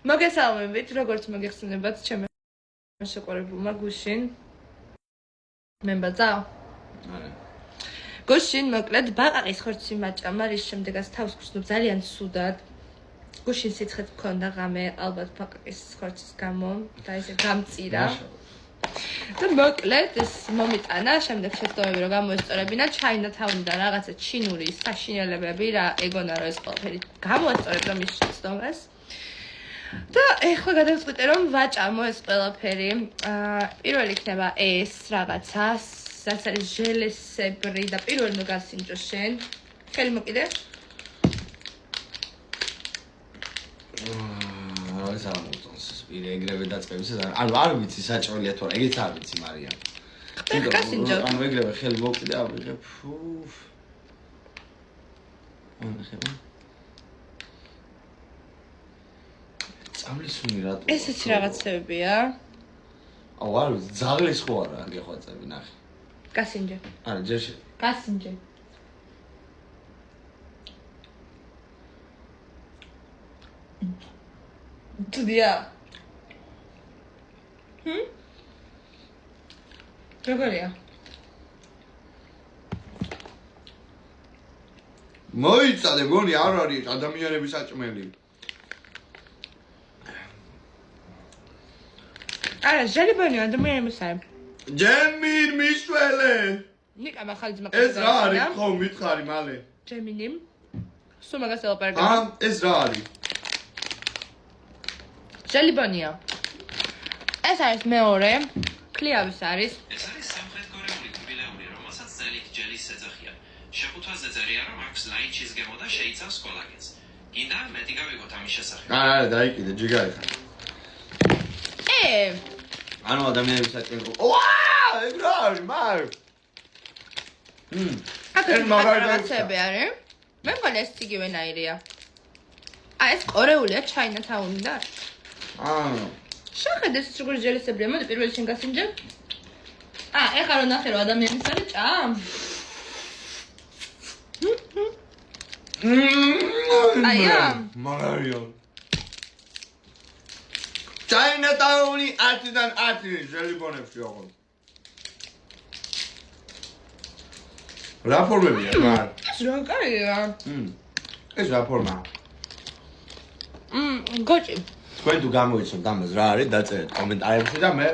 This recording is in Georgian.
მოგესალმებით, როგორც მოგეხსენებათ, ჩემი შეყვარებულმა გუშინ. მემბაძავ? არა. გუშინ მოკლედ ბაყაყის ხორცი მაჭამა, რის შემდეგაც თავს გრძნობ ძალიან ცუდად. გუშინ სიცხეთ მქონდა ღამე, ალბათ ბაყაყის ხორცის გამო და ესე გამწირა. და მოკლედ ეს მომიტანა, შემდეგ შეცდომები რომ გამოესწორებინა ჩაინათაუნიდან რაღაცა ჩინური საშინელებები რა ეგონა რომ ეს ყველაფერი გამოესწორებდა მის შეცდომას. და ეხლა გადავწყვიტე რომ ვაჭამო ეს ყველაფერი. პირველი იქნება ეს რაღაცა, რაც არის ჟელესებრი და პირველი მოგასინჯო შენ. ხელი მოკიდე. რა სამოწონს პირე ეგრევე დაწყების ეს ანუ არ ვიცი საჭმელია თუ არა ეგეც არ ვიცი მარია. ანუ ეგრევე ხელი მოკიდე ავიღე ფუ. ანუ ხება წამლისუნი რატო? ესეც რაღაცებია. აუ არ ვიცი ძაღლის ხო არა გეხვაწები ნახე. გასინჯე. არა ჯერში. გასინჯე. Tudia. როგორია? მოიცადე, გონი არ არის ადამიანების საჭმელი. არა, ჟელიბონი ადამიანების არის. ჯემინ მიშველე. ნიკა მახალი ძმა. ეს რა არის? ხო, მითხარი მალე. ჯემინი. სულ მაგას ელაპარაკე. ეს რა არის? ჟელიბონია. ეს არის მეორე, ქლიავის არის. ეს არის სამხრეთკორეული კბილეული, რომელსაც ზელით ჯელის ეძახიან. შეფუთვაზე წერია, რომ აქვს ლაიჩის გემო და შეიცავს კოლაგენს. კიდე მეტი გავიგოთ ამის შესახებ. არა, დაიკიდე, ჯიგარი ხარ. ანუ ადამიანების საჭმელი. ვაა, ეს რა არის, მაგ? ეს მაგარაცები არის. მე მგონი ეს იგივენაირია. ეს კორეულია ჩაინათაუნიდან. შეხედე ეს როგორი ჟელესებრია, მოდი პირველი შენ გასინჯე. ეხლა რომ ნახე რომ ადამიანის არის ჭამ. მაგარია. ჩაინათაუნი 10-დან 10 ჟელიბონებში ოღონდ. რა ფორმებია მაგ? ეს რა კარგია. ეს რა ფორმაა? გოჭი. თქვენ თუ გამოიცნობთ ამას რა არის, დაწერეთ კომენტარებში და მე